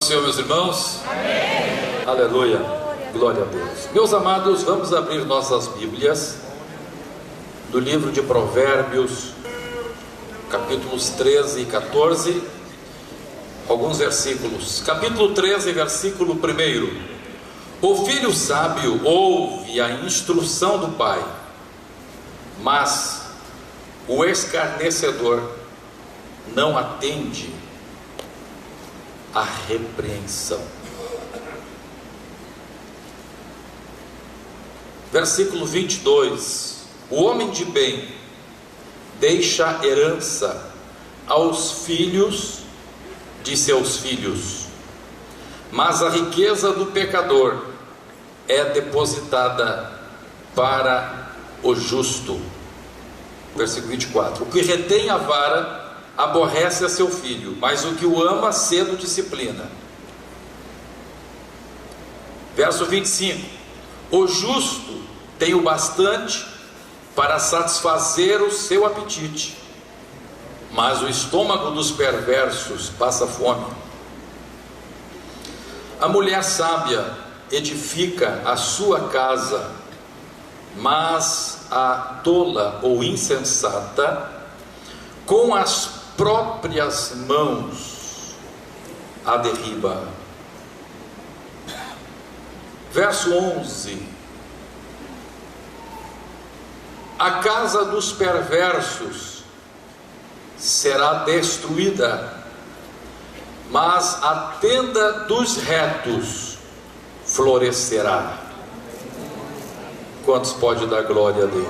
Senhor, meus irmãos. Amém. Aleluia, glória a Deus. Meus amados, vamos abrir nossas Bíblias do livro de Provérbios, capítulos 13 e 14, alguns versículos. Capítulo 13, versículo 1: O filho sábio ouve a instrução do pai, mas o escarnecedor não atende à repreensão. Versículo 22: O homem de bem deixa herança aos filhos de seus filhos, mas a riqueza do pecador é depositada para o justo. Versículo 24: O que retém a vara aborrece a seu filho, mas o que o ama cedo disciplina. Verso 25: O justo tem o bastante para satisfazer o seu apetite, mas o estômago dos perversos passa fome. A mulher sábia edifica a sua casa, mas a tola ou insensata com as próprias mãos a derriba. Verso 11: A casa dos perversos será destruída, mas a tenda dos retos florescerá. Quantos pode dar glória a Deus?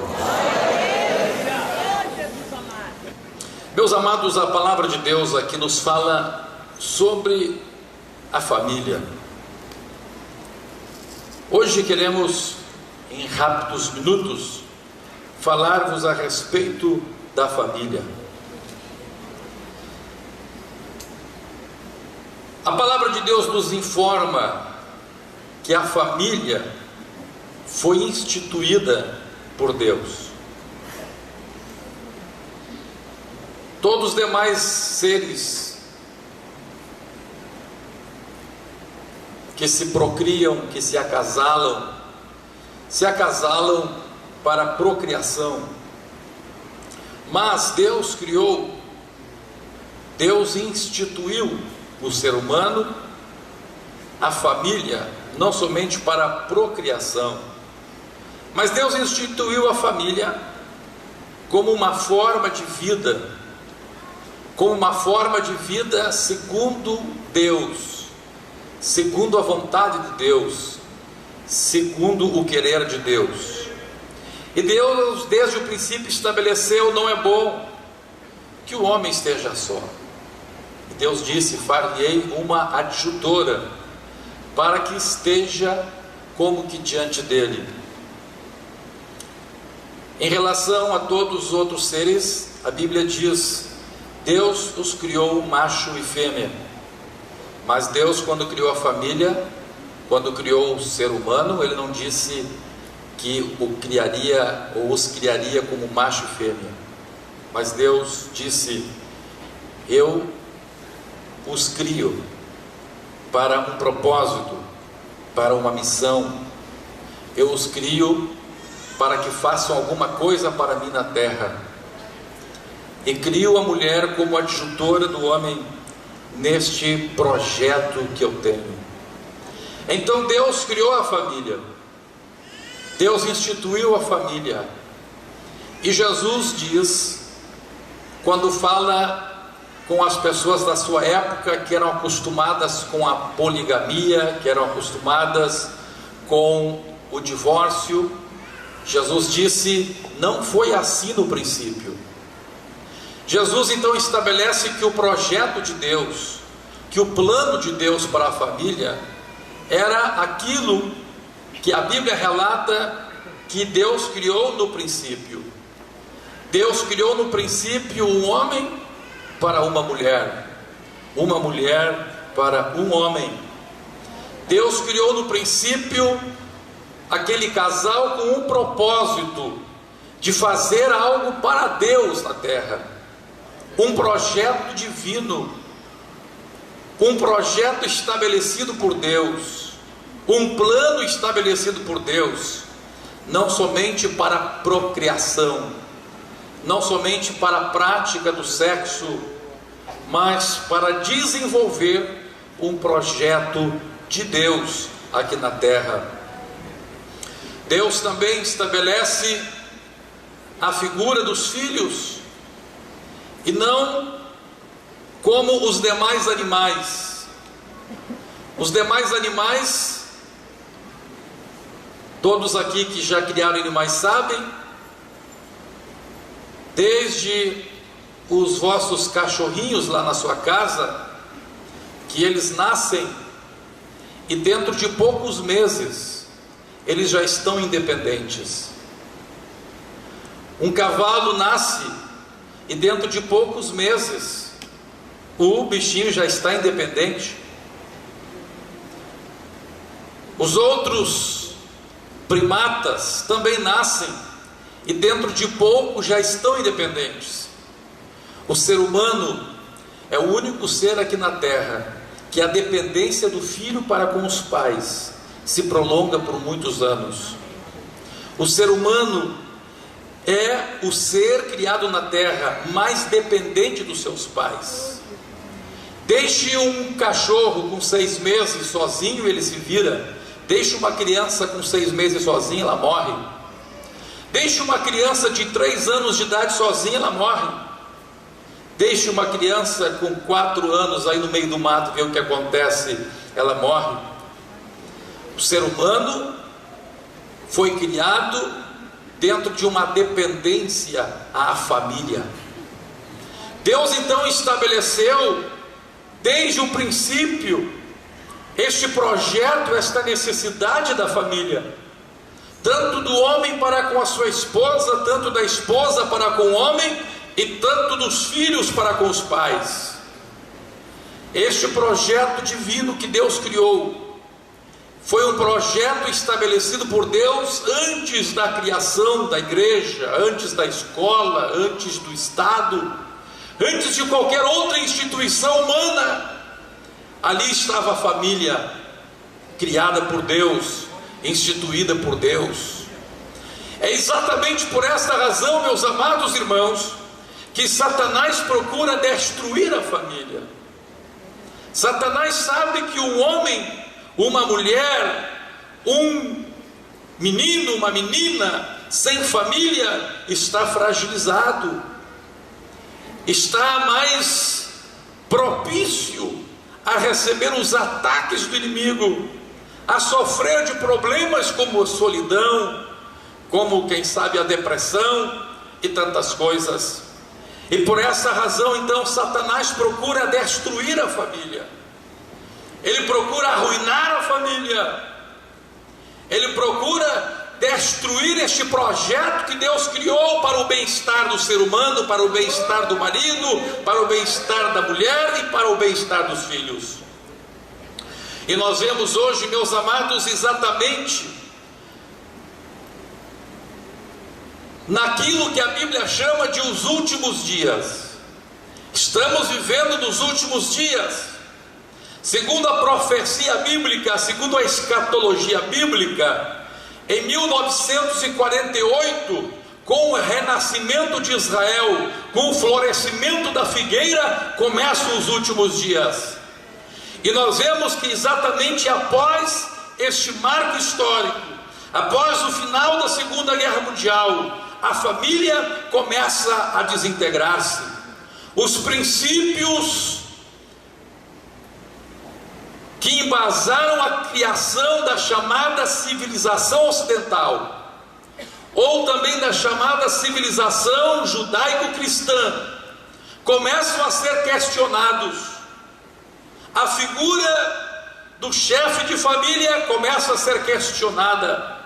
Meus amados, a palavra de Deus aqui nos fala sobre a família. Hoje queremos, em rápidos minutos, falar-vos a respeito da família. A palavra de Deus nos informa que a família foi instituída por Deus. Todos os demais seres que se procriam, que se acasalam para a procriação. Mas Deus criou, Deus instituiu o ser humano, a família, não somente para a procriação, mas Deus instituiu a família como uma forma de vida, segundo Deus, segundo a vontade de Deus, segundo o querer de Deus. E Deus, desde o princípio, estabeleceu: não é bom que o homem esteja só. E Deus disse: far-lhe-ei uma adjutora, para que esteja como que diante dele. Em relação a todos os outros seres, a Bíblia diz: Deus os criou macho e fêmea. Mas Deus, quando criou a família, quando criou o ser humano, Ele não disse que o criaria ou os criaria como macho e fêmea. Mas Deus disse: eu os crio para um propósito, para uma missão. Eu os crio para que façam alguma coisa para mim na terra. E crio a mulher como adjutora do homem neste projeto que eu tenho. Então Deus criou a família, Deus instituiu a família. E Jesus diz, quando fala com as pessoas da sua época, que eram acostumadas com a poligamia, que eram acostumadas com o divórcio, Jesus disse: não foi assim no princípio. Jesus então estabelece que o projeto de Deus, que o plano de Deus para a família, era aquilo que a Bíblia relata que Deus criou no princípio. Deus criou no princípio um homem para uma mulher para um homem. Deus criou no princípio aquele casal com um propósito de fazer algo para Deus na terra, um projeto divino. com um projeto estabelecido por Deus, um plano estabelecido por Deus, não somente para a procriação, não somente para a prática do sexo, mas para desenvolver um projeto de Deus aqui na terra. Deus também estabelece a figura dos filhos, e não como os demais animais. Os demais animais, todos aqui que já criaram animais sabem, desde os vossos cachorrinhos lá na sua casa, que eles nascem e dentro de poucos meses eles já estão independentes. Um cavalo nasce e dentro de poucos meses o bichinho já está independente. Os outros primatas também nascem e dentro de pouco já estão independentes. O ser humano é o único ser aqui na terra que a dependência do filho para com os pais se prolonga por muitos anos. O ser humano é o ser criado na terra mais dependente dos seus pais. Deixe um cachorro com 6 meses sozinho, ele se vira. Deixe uma criança com 6 meses sozinha, ela morre. Deixe uma criança de 3 anos de idade sozinha, ela morre. Deixe uma criança com 4 anos aí no meio do mato, ver o que acontece, ela morre. O ser humano foi criado dentro de uma dependência à família. Deus então estabeleceu desde o princípio este projeto, esta necessidade da família, tanto do homem para com a sua esposa, tanto da esposa para com o homem, e tanto dos filhos para com os pais. Este projeto divino que Deus criou foi um projeto estabelecido por Deus antes da criação da igreja, antes da escola, antes do Estado, antes de qualquer outra instituição humana. Ali estava a família, criada por Deus, instituída por Deus. É exatamente por esta razão, meus amados irmãos, que Satanás procura destruir a família. Satanás sabe que um homem, uma mulher, um menino, uma menina sem família está fragilizado, está mais propício a receber os ataques do inimigo, a sofrer de problemas como a solidão, como quem sabe a depressão e tantas coisas. E por essa razão então Satanás procura destruir a família, ele procura arruinar a família, ele procura destruir este projeto que Deus criou para o bem-estar do ser humano, para o bem-estar do marido, para o bem-estar da mulher e para o bem-estar dos filhos. E nós vemos hoje, meus amados, exatamente naquilo que a Bíblia chama de os últimos dias. Estamos vivendo nos últimos dias, segundo a profecia bíblica, segundo a escatologia bíblica. Em 1948, com o renascimento de Israel, com o florescimento da figueira, começam os últimos dias. E nós vemos que exatamente após este marco histórico, após o final da Segunda Guerra Mundial, a família começa a desintegrar-se. Os princípios que embasaram a criação da chamada civilização ocidental, ou também da chamada civilização judaico-cristã, começam a ser questionados. A figura do chefe de família começa a ser questionada.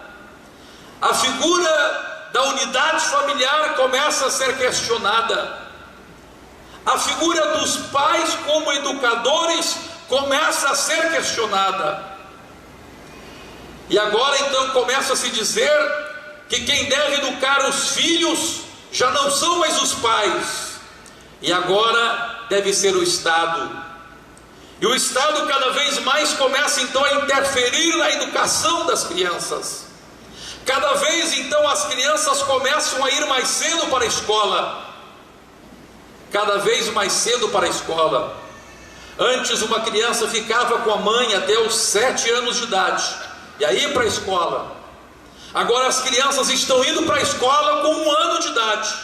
A figura da unidade familiar começa a ser questionada. A figura dos pais como educadores começa a ser questionada. E agora então começa a se dizer que quem deve educar os filhos já não são mais os pais, e agora deve ser o Estado. E o Estado cada vez mais começa então a interferir na educação das crianças. Cada vez então as crianças começam a ir mais cedo para a escola. Cada vez mais cedo para a escola. Antes uma criança ficava com a mãe até os 7 anos de idade, e aí para a escola. Agora as crianças estão indo para a escola com 1 ano de idade,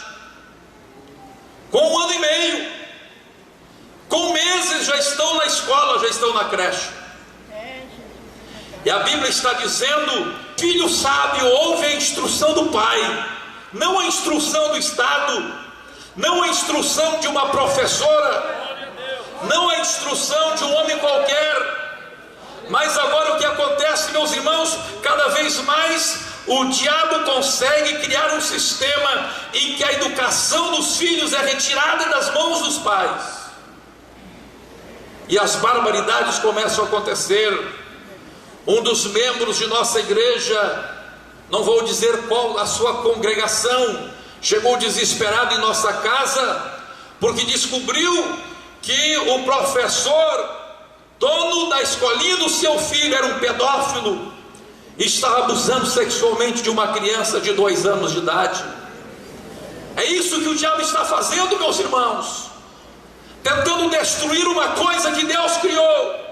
com 1 ano e meio, com meses já estão na escola, já estão na creche. E a Bíblia está dizendo: filho sábio ouve a instrução do pai, não a instrução do Estado, não a instrução de uma professora, não a instrução de um homem qualquer. Mas agora o que acontece, meus irmãos, cada vez mais o diabo consegue criar um sistema em que a educação dos filhos é retirada das mãos dos pais, e as barbaridades começam a acontecer. Um dos membros de nossa igreja, não vou dizer qual a sua congregação, chegou desesperado em nossa casa, porque descobriu que o professor, dono da escolinha do seu filho, era um pedófilo e estava abusando sexualmente de uma criança de 2 anos de idade. É isso que o diabo está fazendo, meus irmãos, tentando destruir uma coisa que Deus criou.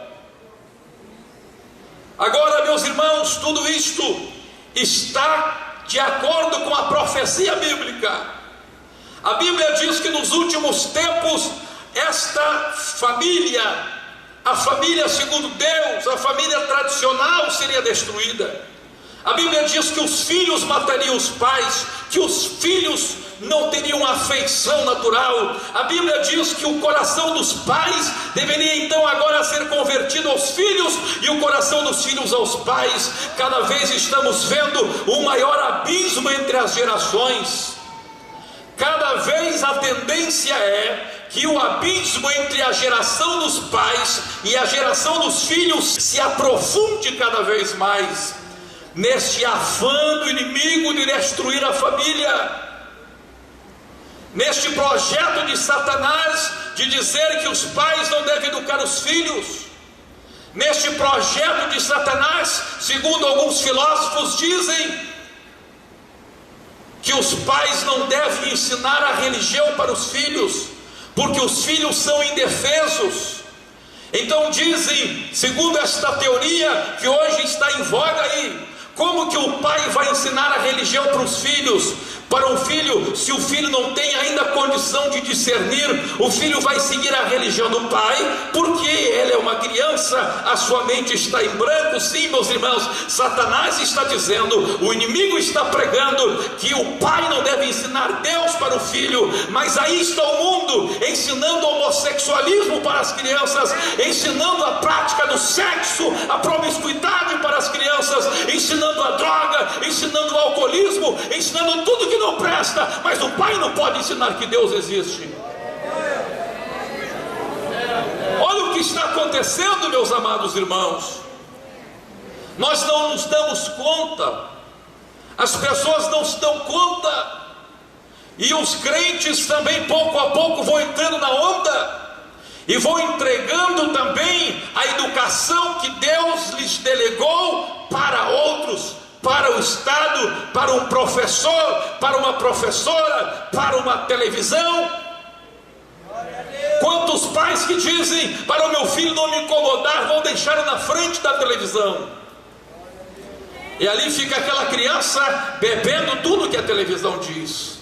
Agora, meus irmãos, tudo isto está de acordo com a profecia bíblica. A Bíblia diz que nos últimos tempos esta família, a família segundo Deus, a família tradicional, seria destruída. A Bíblia diz que os filhos matariam os pais, que os filhos não teriam afeição natural. A Bíblia diz que o coração dos pais deveria então agora ser convertido aos filhos, e o coração dos filhos aos pais. Cada vez estamos vendo um maior abismo entre as gerações. Cada vez a tendência é que o abismo entre a geração dos pais e a geração dos filhos se aprofunde cada vez mais, neste afã do inimigo de destruir a família, neste projeto de Satanás de dizer que os pais não devem educar os filhos, neste projeto de Satanás, segundo alguns filósofos dizem, que os pais não devem ensinar a religião para os filhos, porque os filhos são indefesos. Então dizem, segundo esta teoria que hoje está em voga aí, como que o pai vai ensinar a religião para os filhos? Para um filho, se o filho não tem ainda condição de discernir, o filho vai seguir a religião do pai, porque ele é uma criança, a sua mente está em branco. Sim, meus irmãos, Satanás está dizendo, o inimigo está pregando que o pai não deve ensinar Deus para o filho, mas aí está o mundo ensinando homossexualismo para as crianças, ensinando a prática do sexo, a promiscuidade para as crianças, ensinando a droga, ensinando o alcoolismo, ensinando tudo que não presta, mas o pai não pode ensinar que Deus existe. Olha o que está acontecendo, meus amados irmãos. Nós não nos damos conta, as pessoas não se dão conta, e os crentes também pouco a pouco vão entrando na onda e vão entregando também a educação que Deus lhes delegou para outros, para o Estado, para um professor, para uma professora, para uma televisão. Quantos pais que dizem, para o meu filho não me incomodar, vou deixar na frente da televisão, e ali fica aquela criança bebendo tudo que a televisão diz.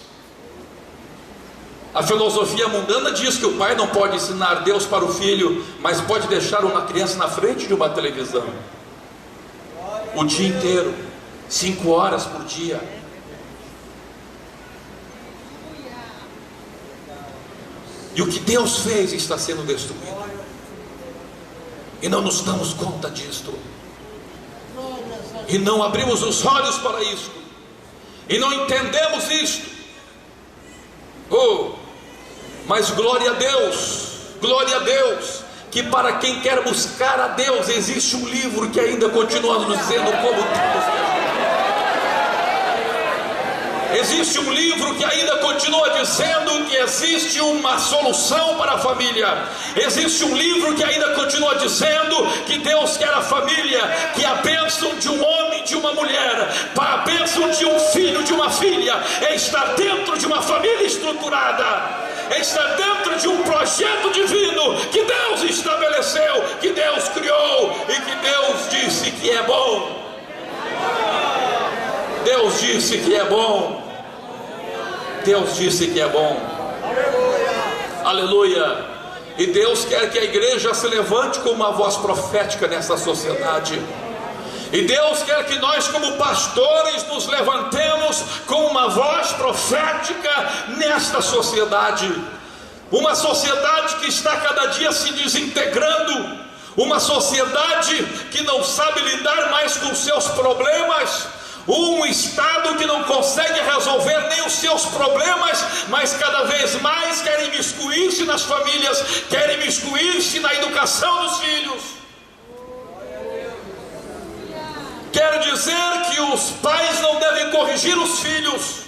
A filosofia mundana diz que o pai não pode ensinar Deus para o filho, mas pode deixar uma criança na frente de uma televisão o dia inteiro, 5 horas por dia. E o que Deus fez está sendo destruído, e não nos damos conta disto, e não abrimos os olhos para isto, e não entendemos isto. Mas glória a Deus, que para quem quer buscar a Deus, existe um livro que ainda continua nos dizendo como Deus quer. Existe um livro que ainda continua dizendo que existe uma solução para a família. Existe um livro que ainda continua dizendo que Deus quer a família, que a bênção de um homem e de uma mulher, para a bênção de um filho e de uma filha, é estar dentro de uma família estruturada, é estar dentro de um projeto divino que Deus estabeleceu, que Deus criou e que Deus disse que é bom. Deus disse que é bom. Deus disse que é bom. Aleluia. E Deus quer que a igreja se levante com uma voz profética nessa sociedade. E Deus quer que nós, como pastores, nos levantemos com uma voz profética nesta sociedade. Uma sociedade que está cada dia se desintegrando. Uma sociedade que não sabe lidar mais com seus problemas. Um Estado que não consegue resolver nem os seus problemas, mas cada vez mais querem imiscuir-se nas famílias, querem imiscuir-se na educação dos filhos. Quero dizer que os pais não devem corrigir os filhos,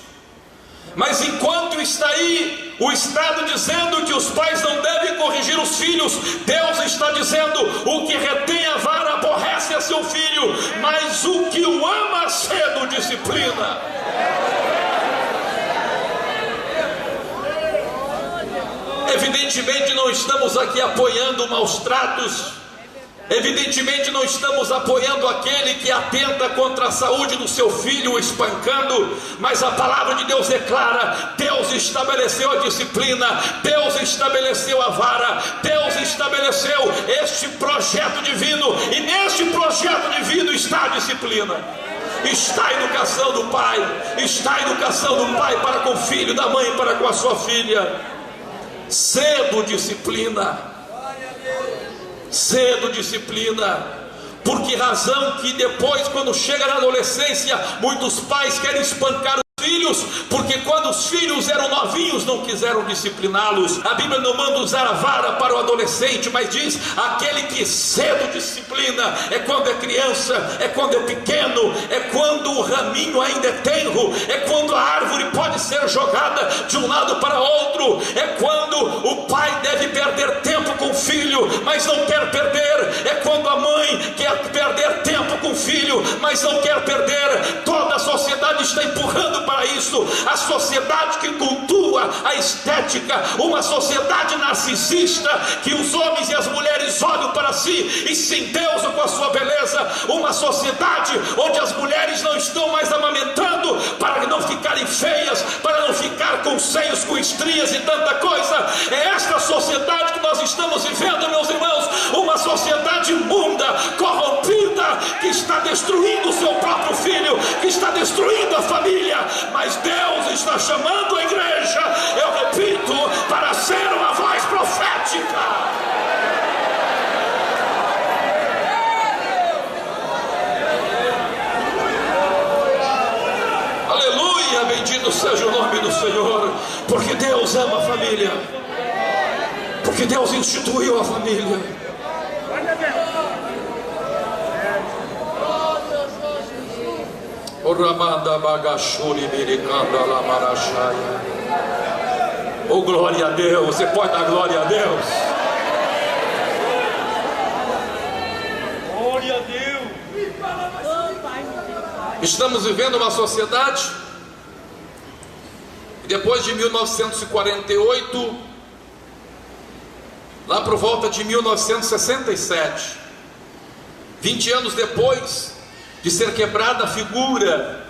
mas enquanto está aí o Estado dizendo que os pais não devem corrigir os filhos, Deus está dizendo: o que retém a vara aborrece a seu filho, mas o que o ama cedo disciplina. Evidentemente não estamos aqui apoiando maus tratos. Evidentemente não estamos apoiando aquele que atenta contra a saúde do seu filho, o espancando, mas a palavra de Deus declara: Deus estabeleceu a disciplina, Deus estabeleceu a vara, Deus estabeleceu este projeto divino, e neste projeto divino está a disciplina, está a educação do pai, está a educação do pai para com o filho, da mãe para com a sua filha. Cedo disciplina. Cedo disciplina. Por que razão que depois, quando chega na adolescência, muitos pais querem espancar os filhos? Porque quando os filhos eram novinhos não quiseram discipliná-los. A Bíblia não manda usar a vara para o adolescente, mas diz: aquele que cedo disciplina. É quando é criança, é quando é pequeno, é quando o raminho ainda é tenro, é quando a árvore pode ser jogada de um lado para outro, é quando o pai deve perder tempo com o filho, mas não quer perder, é quando a mãe quer perder tempo com o filho, mas não quer perder. Toda a sociedade está empurrando para isso. A sociedade que cultua a estética, uma sociedade narcisista, que os homens e as mulheres olham para si e se endeusam com a sua beleza. Uma sociedade onde as mulheres não estão mais amamentando para não ficarem feias, para não ficar com seios, com estrias e tanta coisa. É esta sociedade que nós estamos vivendo, meus irmãos. Uma sociedade imunda, corrompida, que está destruindo o seu próprio filho, que está destruindo a família. Mas Deus está chamando a igreja, eu repito, para ser uma voz profética. Aleluia, bendito seja o nome do Senhor, porque Deus ama a família, porque Deus instituiu a família. Oh, glória a Deus. Você pode dar glória a Deus? Glória a Deus. Estamos vivendo uma sociedade que depois de 1948, lá por volta de 1967, 20 anos depois de ser quebrada a figura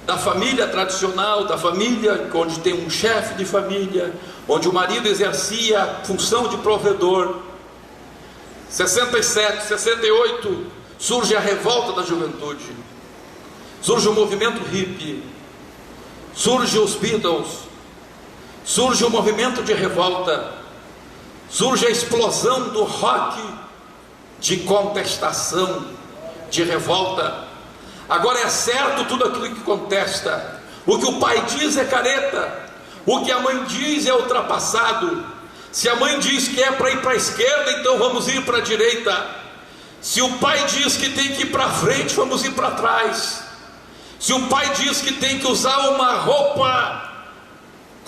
da família tradicional, da família onde tem um chefe de família, onde o marido exercia a função de provedor. 67, 68, surge a revolta da juventude, surge o movimento hippie, surge os Beatles, surge o movimento de revolta, surge a explosão do rock de contestação, de revolta. Agora é certo tudo aquilo que contesta. O que o pai diz é careta, o que a mãe diz é ultrapassado. Se a mãe diz que é para ir para a esquerda, então vamos ir para a direita. Se o pai diz que tem que ir para frente, vamos ir para trás. Se o pai diz que tem que usar uma roupa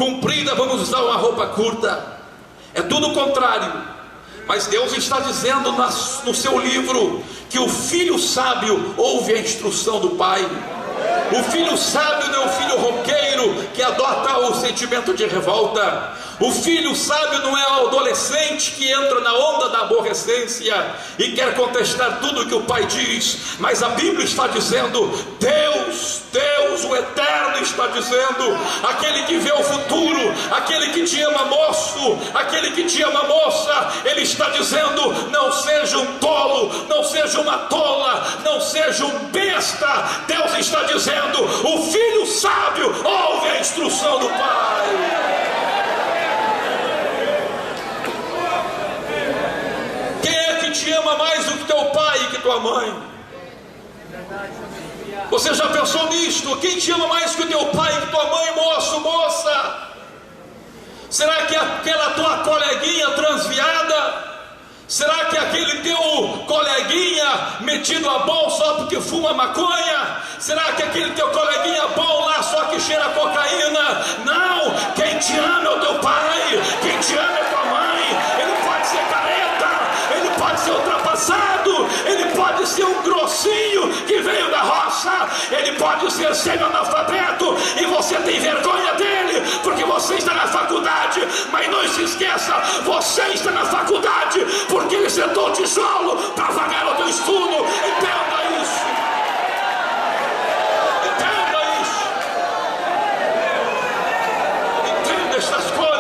comprida, vamos usar uma roupa curta. É tudo o contrário. Mas Deus está dizendo no seu livro que o filho sábio ouve a instrução do pai. O filho sábio não é o filho roqueiro que adota o sentimento de revolta. O filho sábio não é o adolescente que entra na onda da aborrecência e quer contestar tudo que o pai diz. Mas a Bíblia está dizendo, Deus, o Eterno está dizendo, aquele que vê o futuro, aquele que te ama moço, aquele que te ama moça, Ele está dizendo, não seja um tolo, não seja uma tola, não seja um besta. Deus está dizendo, o filho sábio ouve a instrução do pai. Te ama mais do que teu pai e que tua mãe? Você já pensou nisto? Quem te ama mais que o teu pai e que tua mãe, moço, moça? Será que aquela tua coleguinha transviada? Será que aquele teu coleguinha metido a bom só porque fuma maconha? Será que aquele teu coleguinha bom lá só que cheira cocaína? Não, quem te ama é o teu pai, quem te ama é tua mãe. Ele pode ser careta, ele pode ser ultrapassado, ele pode ser um grossinho que veio da roça, ele pode ser semi-analfabeto e você tem vergonha dele porque você está na faculdade. Mas não se esqueça, você está na faculdade porque ele sentou o tijolo para pagar o teu estudo. Entenda isso. Entenda isso. Entenda essas coisas.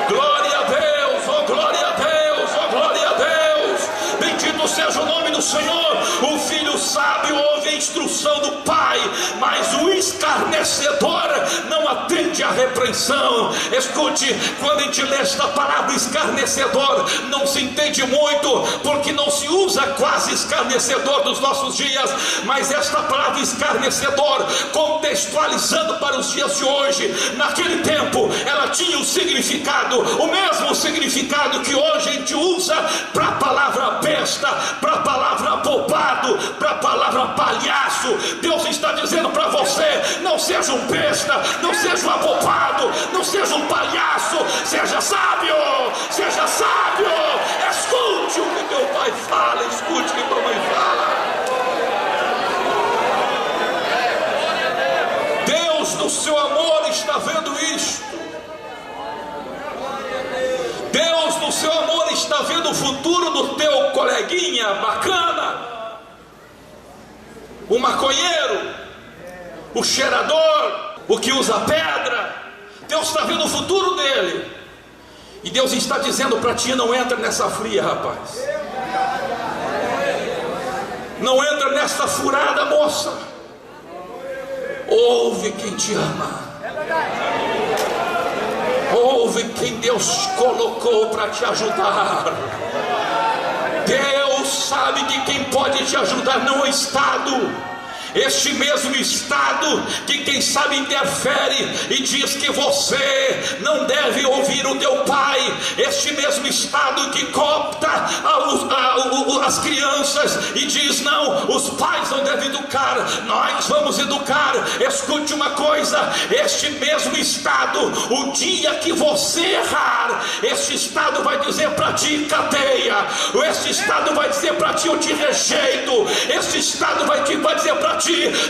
Glória a Deus, oh glória a Deus, oh glória a Deus. Bendito seja o nome do Senhor. O filho sábio ouve a instrução do pai, mas o escarnecedor não atende à repreensão. Escute, quando a gente lê esta palavra escarnecedor, não se entende muito, porque não se usa quase escarnecedor nos nossos dias. Mas esta palavra escarnecedor, contextualizando para os dias de hoje, naquele tempo ela tinha um significado, o mesmo significado que hoje a gente usa para a palavra besta, para a palavra bobado, para a palavra palhaço. Deus está dizendo para você, não seja um besta, não seja um abobado, não seja um palhaço, seja sábio, seja sábio. Escute o que teu pai fala, escute o que tua mãe fala. Deus no seu amor está vendo isto. Deus no seu amor está vendo o futuro do teu coleguinha bacana, o maconheiro, o cheirador, o que usa pedra. Deus está vendo o futuro dele. E Deus está dizendo para ti, não entra nessa fria, rapaz. Não entra nessa furada, moça. Ouve quem te ama. Ouve quem Deus colocou para te ajudar. Deus sabe que quem pode te ajudar não é o Estado. Este mesmo Estado que quem sabe interfere e diz que você não deve ouvir o teu pai. Este mesmo Estado que coopta as crianças e diz, não, os pais não devem educar, nós vamos educar. Escute uma coisa, este mesmo Estado, o dia que você errar, este Estado vai dizer para ti, cadeia. Este Estado vai dizer para ti, eu te rejeito. Este Estado vai dizer para ti,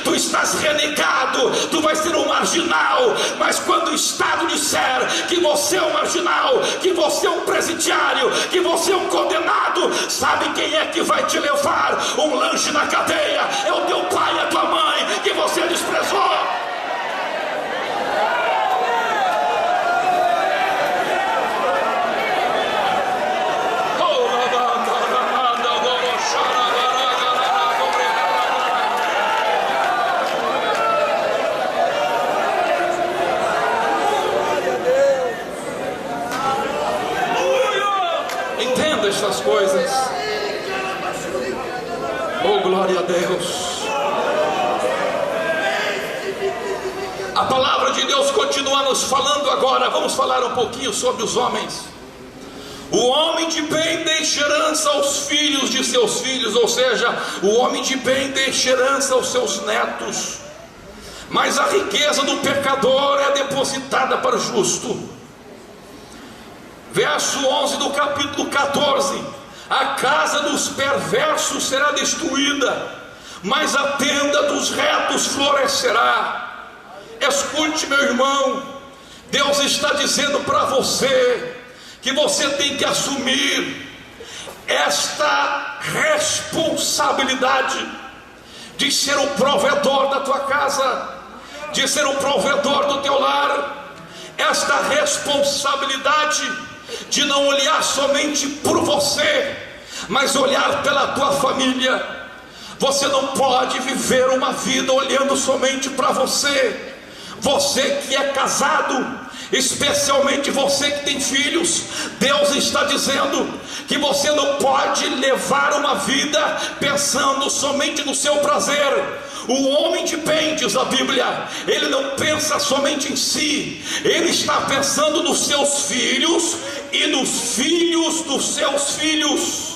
tu estás renegado, tu vais ser um marginal. Mas quando o Estado disser que você é um marginal, que você é um presidiário, que você é um condenado, sabe quem é que vai te levar um lanche na cadeia? É o teu pai e a tua mãe que você desprezou. Essas coisas. Oh, glória a Deus. A palavra de Deus continua nos falando agora. Vamos falar um pouquinho sobre os homens. O homem de bem deixa herança aos filhos de seus filhos, ou seja, o homem de bem deixa herança aos seus netos. Mas a riqueza do pecador é depositada para o justo. Verso 11 do capítulo 14: a casa dos perversos será destruída, mas a tenda dos retos florescerá. Escute, meu irmão, Deus está dizendo para você que você tem que assumir esta responsabilidade de ser o provedor da tua casa, de ser o provedor do teu lar, esta responsabilidade de não olhar somente por você, mas olhar pela tua família. Você não pode viver uma vida olhando somente para você. Você que é casado, especialmente você que tem filhos, Deus está dizendo que você não pode levar uma vida pensando somente no seu prazer. O homem de bem, diz a Bíblia, ele não pensa somente em si, ele está pensando nos seus filhos e nos filhos dos seus filhos.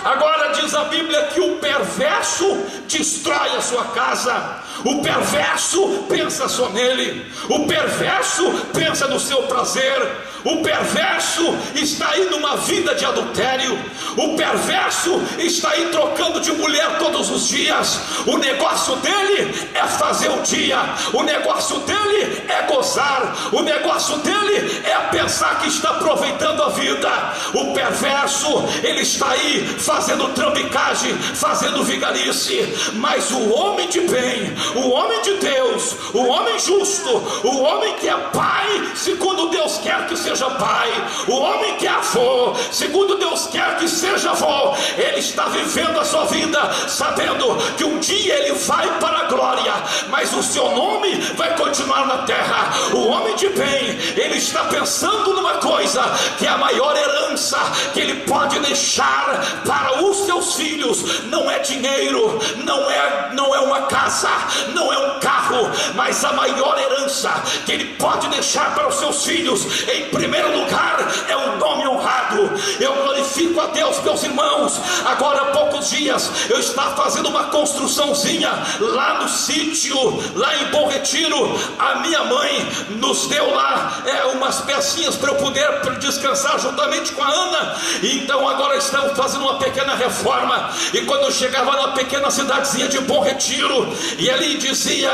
Agora diz a Bíblia que o perverso destrói a sua casa. O perverso pensa só nele. O perverso pensa no seu prazer. O perverso está aí numa vida de adultério. O perverso está aí trocando de mulher todos os dias. O negócio dele é fazer o dia. O negócio dele é gozar. O negócio dele é pensar que está aproveitando a vida. O perverso, ele está aí fazendo trambicagem, fazendo vigarice. Mas o homem de bem, o homem de Deus, o homem justo, o homem que é pai, segundo Deus quer que seja pai, o homem que é avô, segundo Deus quer que seja avô, ele está vivendo a sua vida, sabendo que um dia ele vai para a glória, mas o seu nome vai continuar na terra. O homem de bem, ele está pensando numa coisa, que é a maior herança que ele pode deixar para os seus filhos. Não é dinheiro, não é uma casa, não é um carro, mas a maior herança que ele pode deixar para os seus filhos, em primeiro lugar, é um nome honrado. Eu glorifico a Deus, meus irmãos. Agora há poucos dias eu estava fazendo uma construçãozinha lá no sítio, lá em Bom Retiro. A minha mãe nos deu lá umas pecinhas para eu poder descansar juntamente com a Ana. Então agora estamos fazendo uma pequena reforma. E quando eu chegava na pequena cidadezinha de Bom Retiro, e ali dizia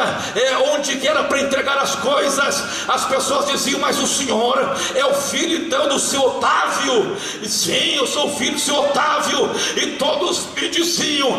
onde que era para entregar as coisas, as pessoas diziam: mas o senhor é o filho então do seu Otávio? E, sim, eu sou o filho do seu Otávio. E todos me diziam,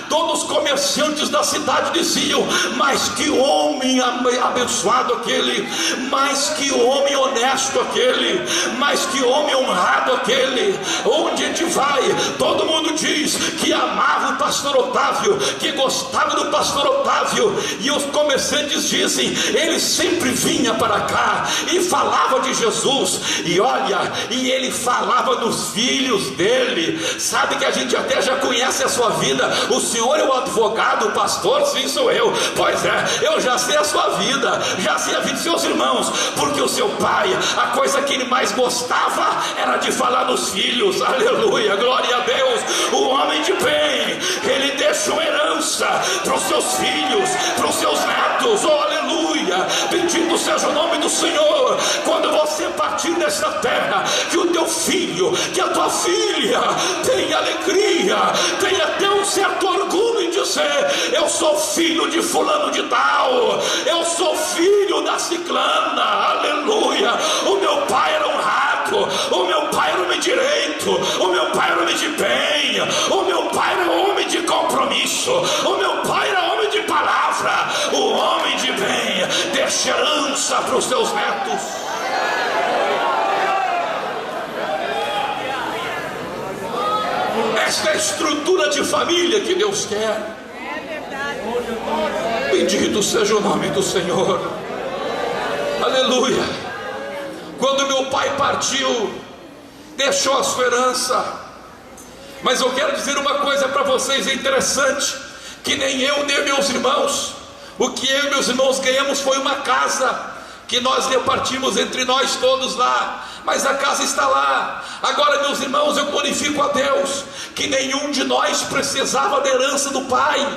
todos os comerciantes da cidade diziam: mas que homem abençoado aquele, mas que homem honesto aquele, mas que homem honrado aquele. Onde a gente vai, todo mundo diz que amava o pastor Otávio, que gostava do pastor Otávio. E os comerciantes dizem: ele sempre vinha para cá e falava de Jesus, e olha, e ele falava dos filhos dele. Sabe que a gente até já conhece a sua vida. O senhor é o advogado, o pastor? Sim, sou eu. Pois é, eu já sei a sua vida, já sei a vida dos seus irmãos, porque o seu pai, a coisa que ele mais gostava era de falar dos filhos. Aleluia, glória a Deus. O homem de bem, ele deixa uma herança para os seus filhos, para os seus netos. Oh, aleluia, bendito seja o nome do Senhor. Quando você partir desta terra, que o teu filho, que a tua filha tenha alegria, tenha até um certo orgulho em dizer: eu sou filho de fulano de tal, eu sou filho da ciclana. Aleluia, o meu pai era honrado, o meu pai era homem direito, o meu pai era homem de bem, o meu pai era homem de compromisso, o meu pai era homem de palavra. O homem de bem deixa herança para os seus netos. Esta é a estrutura de família que Deus quer. Bendito seja o nome do Senhor. Aleluia. Quando meu pai partiu, deixou a sua herança. Mas eu quero dizer uma coisa para vocês, é interessante, que nem eu nem meus irmãos, o que eu e meus irmãos ganhamos foi uma casa que nós repartimos entre nós todos lá, mas a casa está lá. Agora, meus irmãos, eu glorifico a Deus, que nenhum de nós precisava da herança do pai,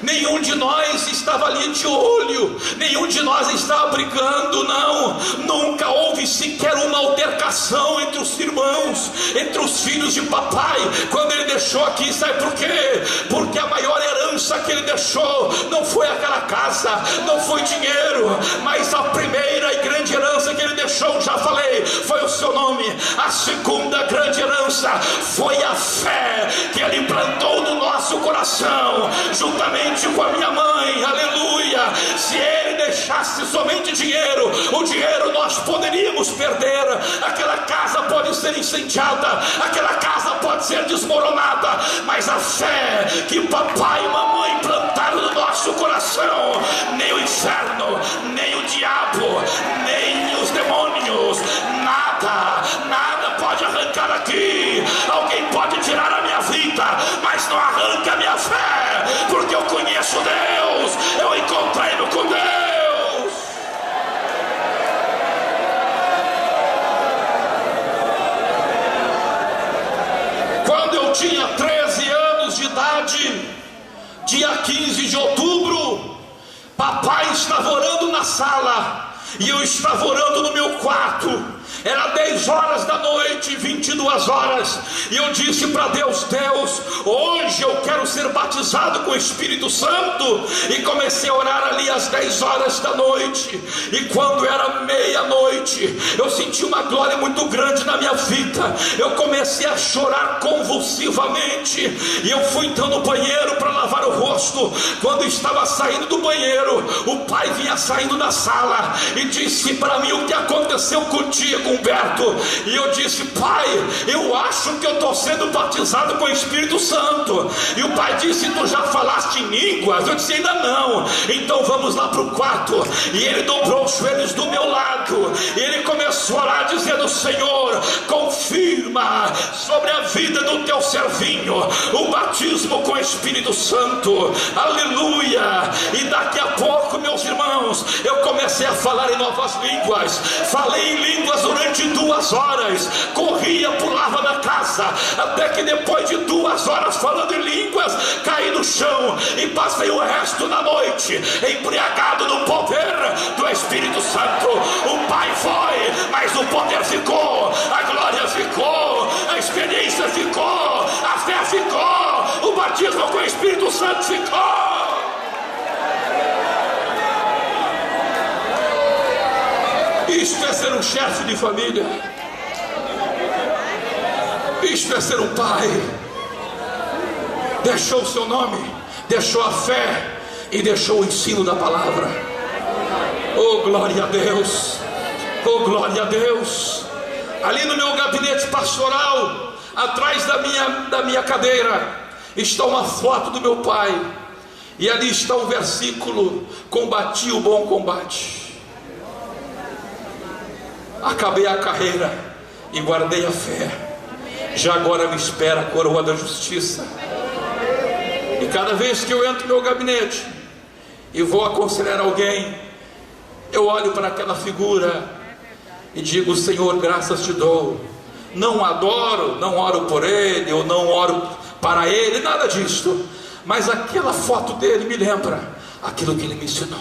nenhum de nós estava ali de olho, nenhum de nós estava brigando, não, nunca houve sequer uma altercação entre os irmãos, entre os filhos de papai, quando ele deixou aqui. Sabe por quê? Porque a maior herança que ele deixou não foi aquela casa, não foi dinheiro, mas a primeira e grande herança que ele deixou, já falei, foi o seu nome. A segunda grande herança foi a fé que ele plantou no nosso coração, juntamente com a minha mãe, aleluia. Se ele deixasse somente dinheiro, o dinheiro nós poderíamos perder, aquela casa pode ser incendiada, aquela casa pode ser desmoronada, mas a fé que papai e mamãe plantaram no nosso coração, nem o inferno, nem o diabo, nem os demônios, nada pode arrancar aqui. Alguém pode tirar a minha vida, mas não arranca a minha fé, porque eu conheço Deus, eu encontrei-me com Deus. Quando eu tinha 13 anos de idade, dia 15 de outubro, papai estava orando na sala e eu estava orando no meu quarto. Era 10 horas da noite, 22 horas, e eu disse para Deus: Deus, hoje eu quero ser batizado com o Espírito Santo. E comecei a orar ali às 10 horas da noite, e quando era meia-noite, eu senti uma glória muito grande na minha vida. Eu comecei a chorar convulsivamente, e eu fui então no banheiro para lavar o rosto. Quando estava saindo do banheiro, o pai vinha saindo da sala e disse para mim: o que aconteceu contigo, Humberto? E eu disse: pai, eu acho que eu estou sendo batizado com o Espírito Santo. E o pai disse: tu já falaste em línguas? Eu disse: ainda não. Então vamos lá para o quarto. E ele dobrou os joelhos do meu lado, e ele começou a orar dizendo: Senhor, confirma sobre a vida do teu servinho o batismo com o Espírito Santo, aleluia. E daqui a pouco, meus irmãos, eu comecei a falar em novas línguas. Falei em línguas durante 2 horas, corria, pulava na casa, até que depois de 2 horas falando em línguas, caí no chão e passei o resto da noite embriagado no poder do Espírito Santo. O pai foi, mas o poder ficou, a glória ficou, a experiência ficou, a fé ficou, o batismo com o Espírito Santo ficou. Isto é ser um chefe de família, isto é ser um pai. Deixou o seu nome, deixou a fé e deixou o ensino da palavra. Oh, glória a Deus, oh, glória a Deus. Ali no meu gabinete pastoral, atrás da minha cadeira, está uma foto do meu pai, e ali está um versículo: combati o bom combate, acabei a carreira e guardei a fé, já agora me espera a coroa da justiça. E cada vez que eu entro no meu gabinete e vou aconselhar alguém, eu olho para aquela figura e digo: Senhor, graças te dou. Não adoro, não oro por ele, ou não oro para ele, nada disso, mas aquela foto dele me lembra aquilo que ele me ensinou.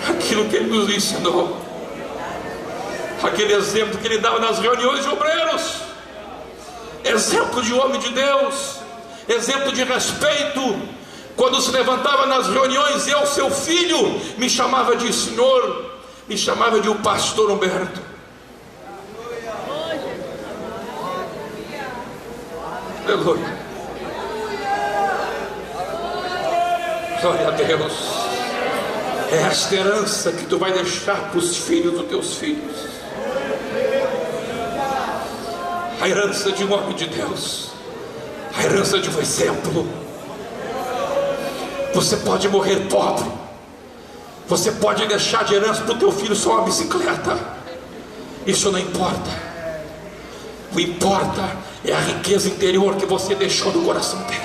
Aquilo que ele nos ensinou, aquele exemplo que ele dava nas reuniões de obreiros, exemplo de homem de Deus, exemplo de respeito. Quando se levantava nas reuniões, eu, seu filho, me chamava de senhor, me chamava de o pastor Humberto. Aleluia, glória a Deus. É esta herança que tu vai deixar para os filhos dos teus filhos, a herança de um homem de Deus, a herança de um exemplo. Você pode morrer pobre, você pode deixar de herança para o teu filho só uma bicicleta, isso não importa. O que importa é a riqueza interior que você deixou no coração dele.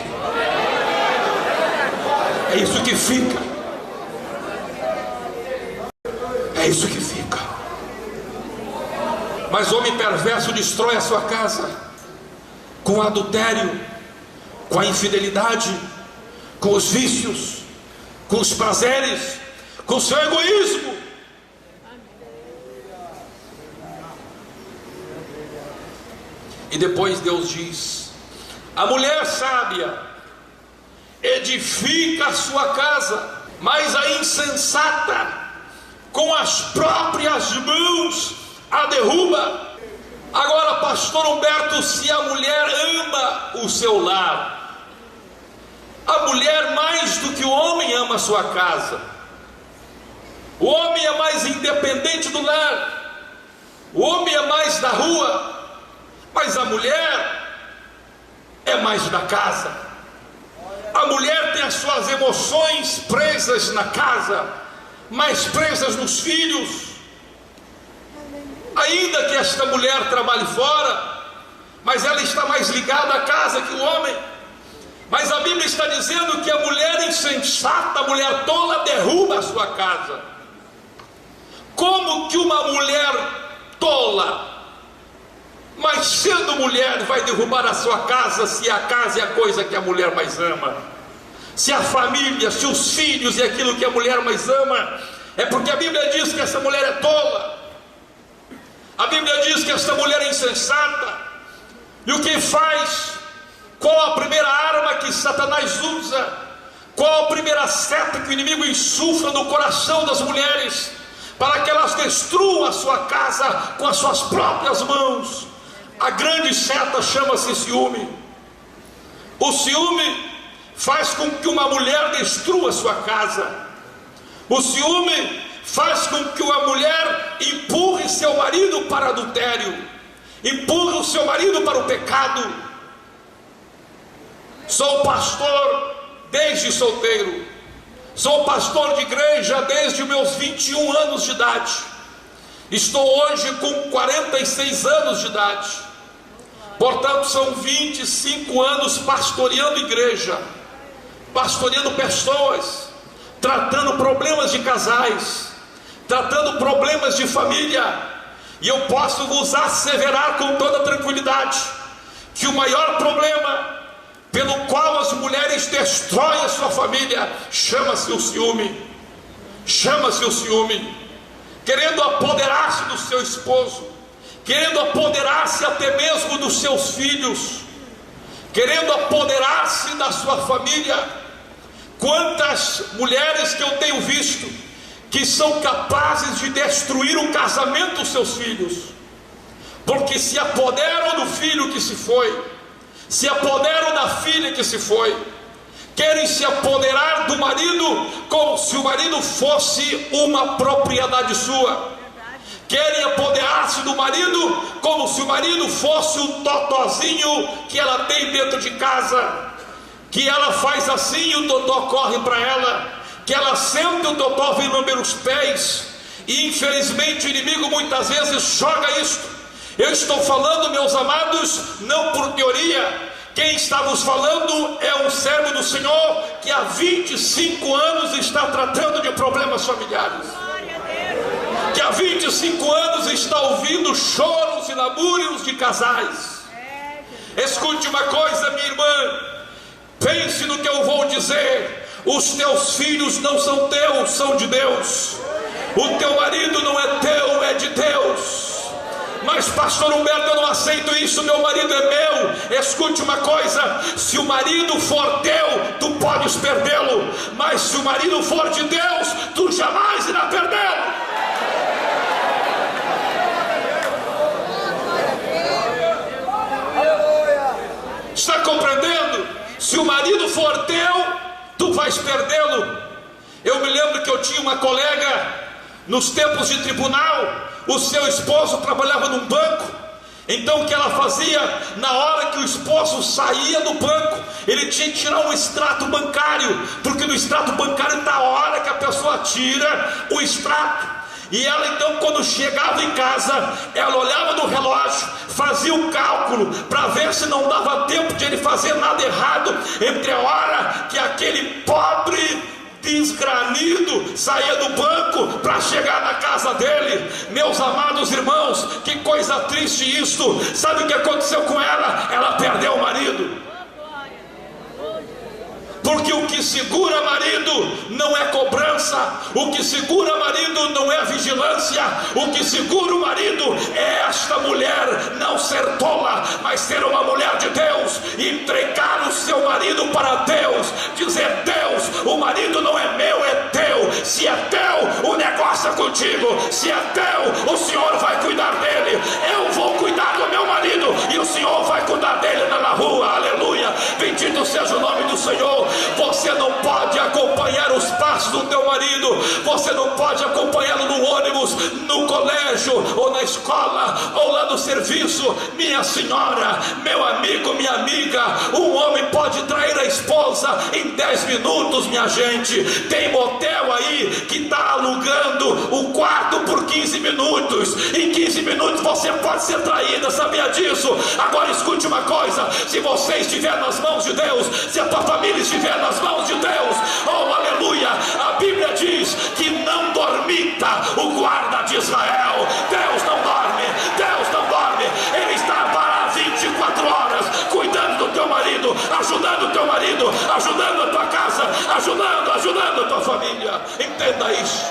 É isso que fica. É isso que fica. Mas o homem perverso destrói a sua casa com o adultério, com a infidelidade, com os vícios, com os prazeres, com o seu egoísmo. E depois Deus diz: a mulher sábia edifica a sua casa, mas a insensata com as próprias mãos a derruba. Agora, pastor Humberto, se a mulher ama o seu lar, a mulher mais do que o homem ama a sua casa. O homem é mais independente do lar, o homem é mais da rua, mas a mulher é mais da casa. A mulher tem as suas emoções presas na casa, mais presas nos filhos. Ainda que esta mulher trabalhe fora, mas ela está mais ligada à casa que o homem. Mas a Bíblia está dizendo que a mulher insensata, a mulher tola, derruba a sua casa. Como que uma mulher tola, mas sendo mulher, vai derrubar a sua casa, se a casa é a coisa que a mulher mais ama? Se a família, se os filhos é aquilo que a mulher mais ama? É porque a Bíblia diz que essa mulher é tola. A Bíblia diz que esta mulher é insensata. E o que faz? Qual a primeira arma que Satanás usa? Qual a primeira seta que o inimigo insufla no coração das mulheres, para que elas destruam a sua casa com as suas próprias mãos? A grande seta chama-se ciúme. O ciúme faz com que uma mulher destrua a sua casa. O ciúme faz com que uma mulher empurre seu marido para adultério, empurre o seu marido para o pecado. Sou pastor desde solteiro, sou pastor de igreja desde meus 21 anos de idade. Estou hoje com 46 anos de idade. Portanto, são 25 anos pastoreando igreja, pastoreando pessoas, tratando problemas de casais, tratando problemas de família. E eu posso vos asseverar com toda tranquilidade que o maior problema pelo qual as mulheres destroem a sua família chama-se o ciúme. Chama-se o ciúme. Querendo apoderar-se do seu esposo, querendo apoderar-se até mesmo dos seus filhos, querendo apoderar-se da sua família. Quantas mulheres que eu tenho visto que são capazes de destruir o casamento dos seus filhos, porque se apoderam do filho que se foi, se apoderam da filha que se foi, querem se apoderar do marido como se o marido fosse uma propriedade sua, querem apoderar-se do marido como se o marido fosse o totozinho que ela tem dentro de casa, que ela faz assim e o totó corre para ela, que ela senta e o totó vem lamber os pés. E infelizmente o inimigo muitas vezes joga isso. Eu estou falando, meus amados, não por teoria. Quem está nos falando é um servo do Senhor que há 25 anos está tratando de problemas familiares, que há 25 anos está ouvindo choros e lamúrios de casais. Escute uma coisa, minha irmã, pense no que eu vou dizer. Os teus filhos não são teus, são de Deus. O teu marido não é teu, é de Deus. Mas pastor Humberto, eu não aceito isso, meu marido é meu. Escute uma coisa, se o marido for teu, tu podes perdê-lo, mas se o marido for de Deus, tu jamais irá perdê-lo. Está compreendendo? Se o marido for teu, tu vais perdê-lo. Eu me lembro que eu tinha uma colega nos tempos de tribunal. O seu esposo trabalhava num banco. Então o que ela fazia? Na hora que o esposo saía do banco, ele tinha que tirar um extrato bancário, porque no extrato bancário está a hora que a pessoa tira o extrato. E ela então, quando chegava em casa, ela olhava no relógio, fazia fazia o cálculo para ver se não dava tempo de ele fazer nada errado entre a hora que aquele pobre desgranido saía do banco para chegar na casa dele. Meus amados irmãos, que coisa triste isto. Sabe o que aconteceu com ela? Ela perdeu o marido. Porque o que segura marido não é cobrança, o que segura marido não é vigilância, o que segura o marido é esta mulher não ser tola, mas ser uma mulher de Deus, entregar o seu marido para Deus, dizer: Deus, o marido não é meu, é teu. Se é teu, o negócio é contigo. Se é teu, o Senhor vai cuidar dele. Eu vou cuidar do meu marido e o Senhor vai cuidar dele na rua. Aleluia, bendito seja o nome do Senhor. Você não pode acompanhar os passos do teu marido, você não pode acompanhá-lo no ônibus, no colégio, ou na escola, ou lá no serviço. Minha senhora, meu amigo, minha amiga, um homem pode trair a esposa em 10 minutos, minha gente. Tem motel aí que está alugando o quarto por 15 minutos. Em 15 minutos você pode ser traída, sabia disso? Agora escute uma coisa: se você estiver nas mãos de Deus, se a tua família estiver nas mãos de Deus, oh aleluia, a Bíblia diz que não dormita o guarda de Israel. Deus não dorme, Deus não dorme. Ele está para 24 horas cuidando do teu marido, ajudando o teu marido, ajudando a tua casa, ajudando a tua família. Entenda isso.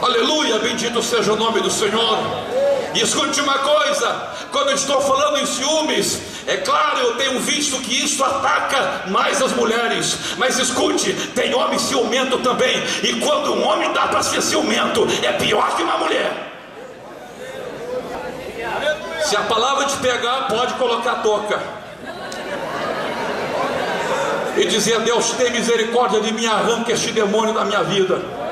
Aleluia, bendito seja o nome do Senhor. E escute uma coisa: quando eu estou falando em ciúmes, é claro, eu tenho visto que isso ataca mais as mulheres, mas escute, tem homem ciumento também. E quando um homem dá para ser ciumento, é pior que uma mulher. Se a palavra te pegar, pode colocar a touca e dizer: Deus, tem misericórdia de mim, arranca este demônio da minha vida.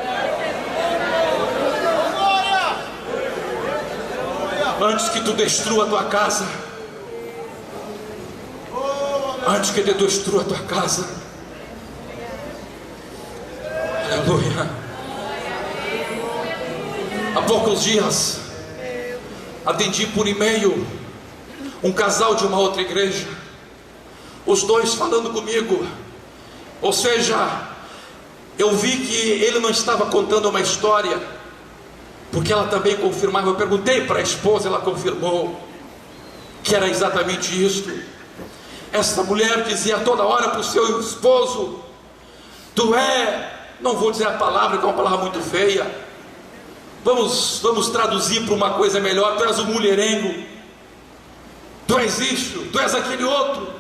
Antes que tu destrua a tua casa, antes que tu destrua a tua casa, aleluia. Há poucos dias atendi por e-mail um casal de uma outra igreja, os dois falando comigo. Ou seja, eu vi que ele não estava contando uma história, porque ela também confirmava. Eu perguntei para a esposa, ela confirmou que era exatamente isso. Essa mulher dizia toda hora para o seu esposo: tu não vou dizer a palavra, que é uma palavra muito feia, vamos traduzir para uma coisa melhor: tu és um mulherengo, tu és isso, tu és aquele outro.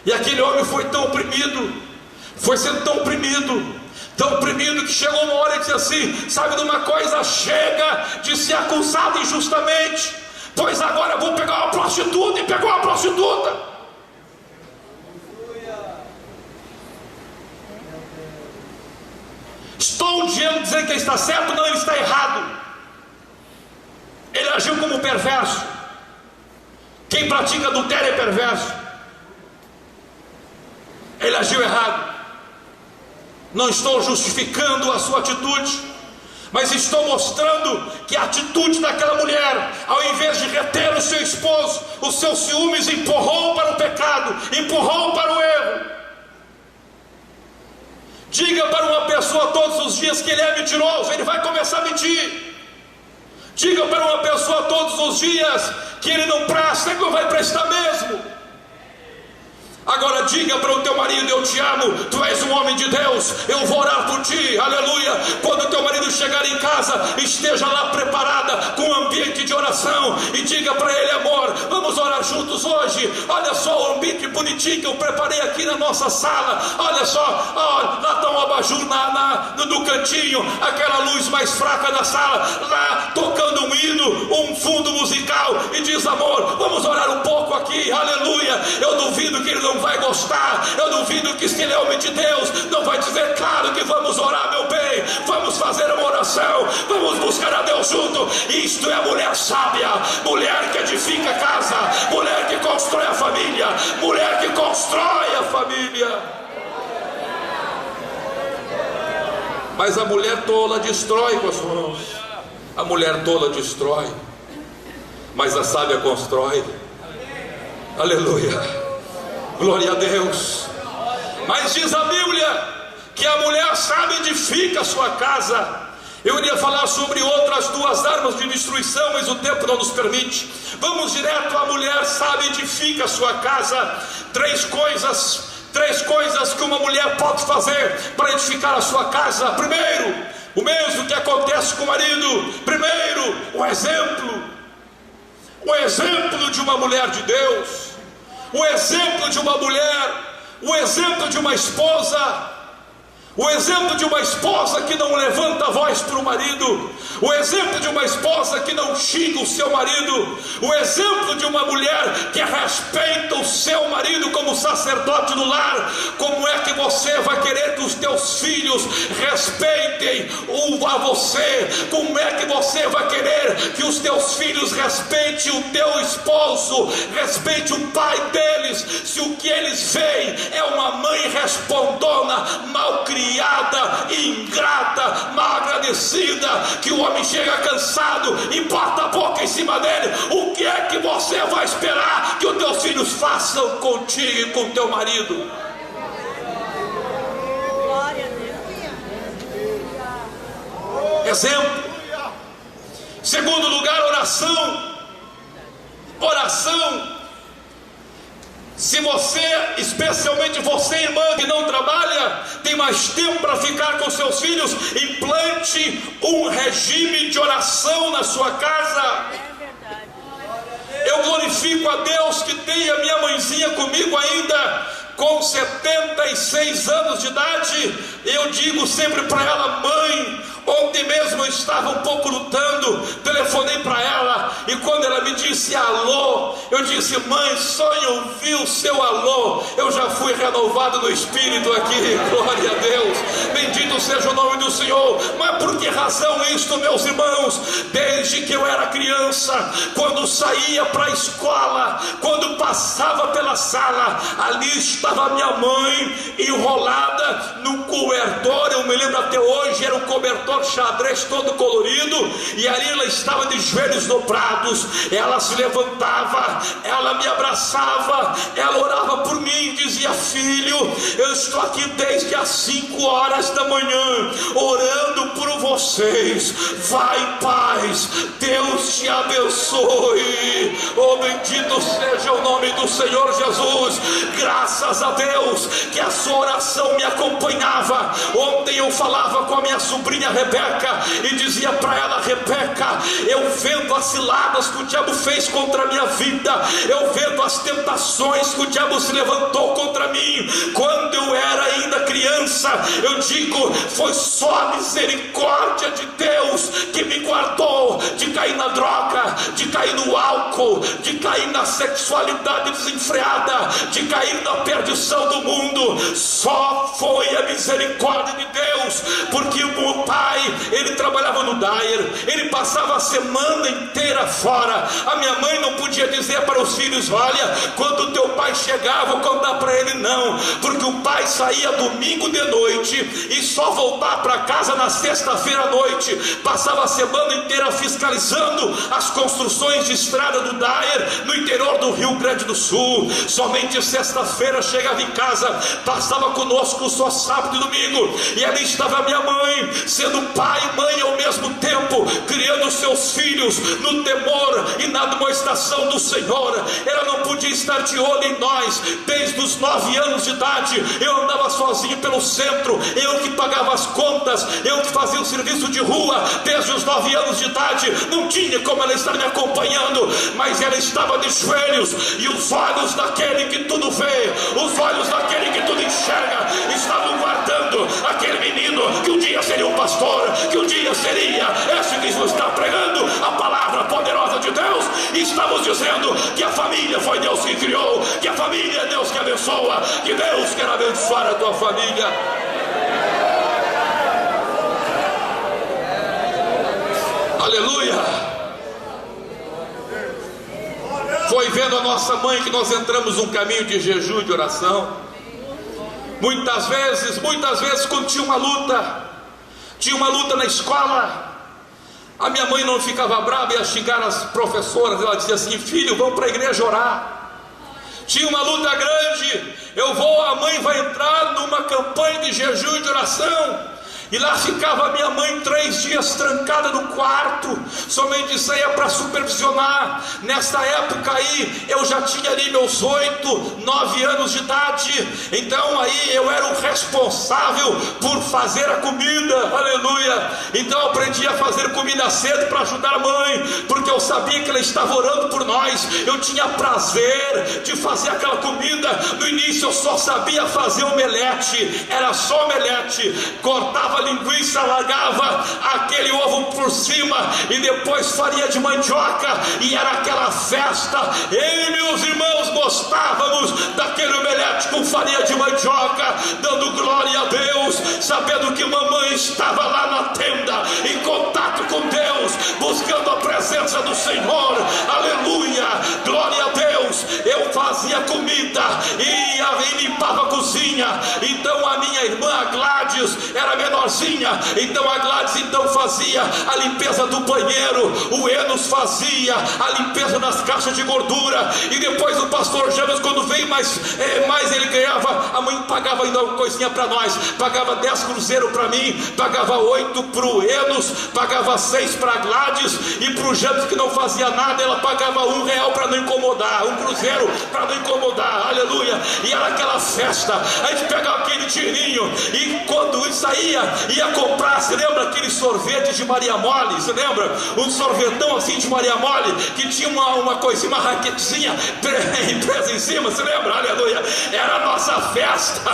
E aquele homem foi tão oprimido, foi sendo tão oprimido que chegou uma hora e disse assim: sabe de uma coisa, chega de ser acusado injustamente, pois agora vou pegar uma prostituta. E pegou uma prostituta. Estou dizendo que ele está certo? Não, ele está errado. Ele agiu como perverso. Quem pratica adultério é perverso. Ele agiu errado. Não estou justificando a sua atitude, mas estou mostrando que a atitude daquela mulher, ao invés de reter o seu esposo, os seus ciúmes, empurrou para o pecado, empurrou para o erro. Diga para uma pessoa todos os dias que ele é mentiroso, ele vai começar a mentir. Diga para uma pessoa todos os dias que ele não presta, ele não vai prestar mesmo. Agora diga para o teu marido: eu te amo, tu és um homem de Deus, eu vou orar por ti, aleluia. Quando o teu marido chegar em casa, esteja lá preparada com um ambiente de oração e diga para ele: amor, vamos orar juntos hoje. Olha só o ambiente bonitinho que eu preparei aqui na nossa sala. Olha só, lá está um abajur no cantinho, aquela luz mais fraca da sala, lá tocando um hino, um fundo musical, e diz: amor, vamos orar um pouco aqui, aleluia. Eu duvido que ele não vai gostar, eu duvido que, se ele é homem de Deus, não vai dizer: claro que vamos orar, meu bem, vamos fazer uma oração, vamos buscar a Deus junto. Isto é a mulher sábia, mulher que edifica a casa, mulher que constrói a família, mulher que constrói a família. Mas a mulher tola destrói com as mãos. A mulher tola destrói, mas a sábia constrói. Aleluia, glória a Deus. Mas diz a Bíblia que a mulher sábia edifica a sua casa. Eu iria falar sobre outras duas armas de destruição, mas o tempo não nos permite. Vamos direto. A mulher sábia edifica a sua casa. Três coisas que uma mulher pode fazer para edificar a sua casa. Primeiro, o mesmo que acontece com o marido. Primeiro, o exemplo de uma mulher de Deus, o exemplo de uma mulher, o exemplo de uma esposa. O exemplo de uma esposa que não levanta a voz para o marido, o exemplo de uma esposa que não xinga o seu marido, o exemplo de uma mulher que respeita o seu marido como sacerdote no lar. Como é que você vai querer que os teus filhos respeitem a você? Como é que você vai querer que os teus filhos respeitem o teu esposo, respeite o pai deles, se o que eles veem é uma mãe respondona, malcriada, ingrata, mal agradecida, que o homem chega cansado e bota a boca em cima dele? O que é que você vai esperar que os teus filhos façam contigo e com teu marido? Exemplo. Segundo lugar, oração. Se você, especialmente você, irmã, que não trabalha, tem mais tempo para ficar com seus filhos, implante um regime de oração na sua casa. Eu glorifico a Deus que tem a minha mãezinha comigo ainda, com 76 anos de idade. Eu digo sempre para ela: mãe, ontem mesmo eu estava um pouco lutando, telefonei para ela, e quando ela me disse alô, eu disse: mãe, só em ouvir o seu alô, eu já fui renovado no espírito aqui. Glória a Deus, bendito seja o nome do Senhor. Mas por que razão isto, meus irmãos? Desde que eu era criança, quando saía para a escola, quando passava pela sala, ali estava minha mãe enrolada no cobertor. Eu me lembro até hoje, era um cobertor xadrez todo colorido, e ali ela estava de joelhos dobrados. Ela se levantava, ela me abraçava, ela orava por mim, dizia: filho, eu estou aqui desde as 5 horas da manhã orando por vocês, vai em paz, Deus te abençoe. Oh, bendito seja o nome do Senhor Jesus. Graças a Deus que a sua oração me acompanhava. Ontem eu falava com a minha sobrinha Rebeca e dizia para ela: Rebeca, eu vendo as ciladas que o diabo fez contra a minha vida, eu vendo as tentações que o diabo se levantou contra mim quando eu era ainda criança, eu digo, foi só a misericórdia de Deus que me guardou de cair na droga, de cair no álcool, de cair na sexualidade desenfreada, de cair na perdição do mundo. Só foi a misericórdia de Deus, porque o meu pai, ele trabalhava no Dyer, ele passava a semana inteira fora. A minha mãe não podia dizer para os filhos: olha, quando o teu pai chegava, vou contar para ele. Não, porque o pai saía domingo de noite e só voltar para casa na sexta-feira à noite. Passava a semana inteira fiscalizando as construções de estrada do Dyer no interior do Rio Grande do Sul. Somente sexta-feira chegava em casa, passava conosco só sábado e domingo, e ali estava minha mãe, sendo pai e mãe ao mesmo tempo, criando seus filhos no temor e na demonstração do Senhor. Ela não podia estar de olho em nós. Desde os 9 anos de idade eu andava sozinho pelo centro, eu que pagava as contas, eu que fazia o serviço de rua. Desde os 9 anos de idade não tinha como ela estar me acompanhando, mas ela estava de joelhos, e os olhos daquele que tudo vê, os olhos daquele que tudo enxerga, estavam guardando aquele menino que um dia seria um pastor, que um dia seria esse que está pregando a palavra poderosa de Deus. E estamos dizendo que a família foi Deus que criou, que a família é Deus que abençoa, que Deus quer abençoar a tua família. Aleluia. Foi vendo a nossa mãe que nós entramos num caminho de jejum e de oração. Muitas vezes quando tinha uma luta na escola, A minha mãe não ficava brava, ia xingar as professoras. Ela dizia assim: filho, vamos para a igreja orar. Tinha uma luta grande, a mãe vai entrar numa campanha de jejum e de oração. E lá ficava a minha mãe 3 dias trancada no quarto, somente saía para supervisionar. Nessa época aí, eu já tinha ali meus 8, 9 anos de idade. Então aí eu era o responsável por fazer a comida, aleluia. Então eu aprendi a fazer comida cedo para ajudar a mãe, porque eu sabia que ela estava orando por nós. Eu tinha prazer de fazer aquela comida. No início eu só sabia fazer omelete, era só omelete. Cortava a linguiça, largava aquele ovo por cima e depois farinha de mandioca, e era aquela festa. Eu e meus irmãos gostávamos daquele omelete com farinha de mandioca, dando glória a Deus, sabendo que mamãe estava lá na tenda, em contato com Deus, buscando a presença do Senhor, aleluia, glória a Deus. Eu fazia comida e limpava a cozinha. Então a minha irmã, a Gladys, era menor. Então a Gladys fazia a limpeza do banheiro, o Enos fazia a limpeza das caixas de gordura, e depois o pastor James, quando veio mais ele ganhava, a mãe pagava ainda uma coisinha para nós, pagava 10 cruzeiros para mim, pagava 8 para o Enos, pagava 6 para a Gladys, e para o James, que não fazia nada, ela pagava R$1 para não incomodar, 1 cruzeiro para não incomodar, aleluia. E era aquela festa, a gente pegava aquele dinheirinho, e quando saía, ia comprar, você lembra aquele sorvete de Maria Mole? Você lembra? Um sorvetão assim de Maria Mole, que tinha uma coisinha, uma raquetezinha presa em cima, você lembra? Aleluia, era a nossa festa.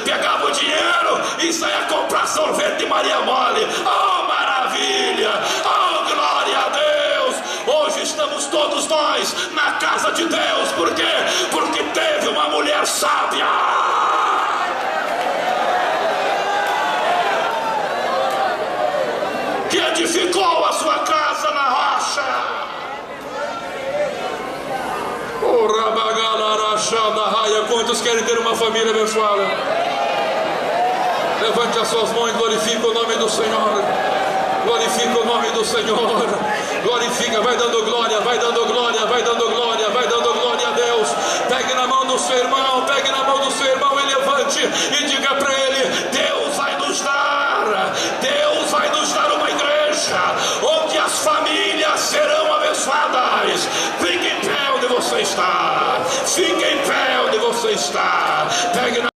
Pegava o dinheiro e saía comprar sorvete de Maria Mole. Oh, maravilha! Oh, glória a Deus! Hoje estamos todos nós na casa de Deus. Por quê? Porque teve uma mulher sábia que edificou a sua casa na rocha. Quantos querem ter uma família abençoada? Levante as suas mãos e glorifique o nome do Senhor. Glorifica o nome do Senhor. Glorifica, vai dando glória.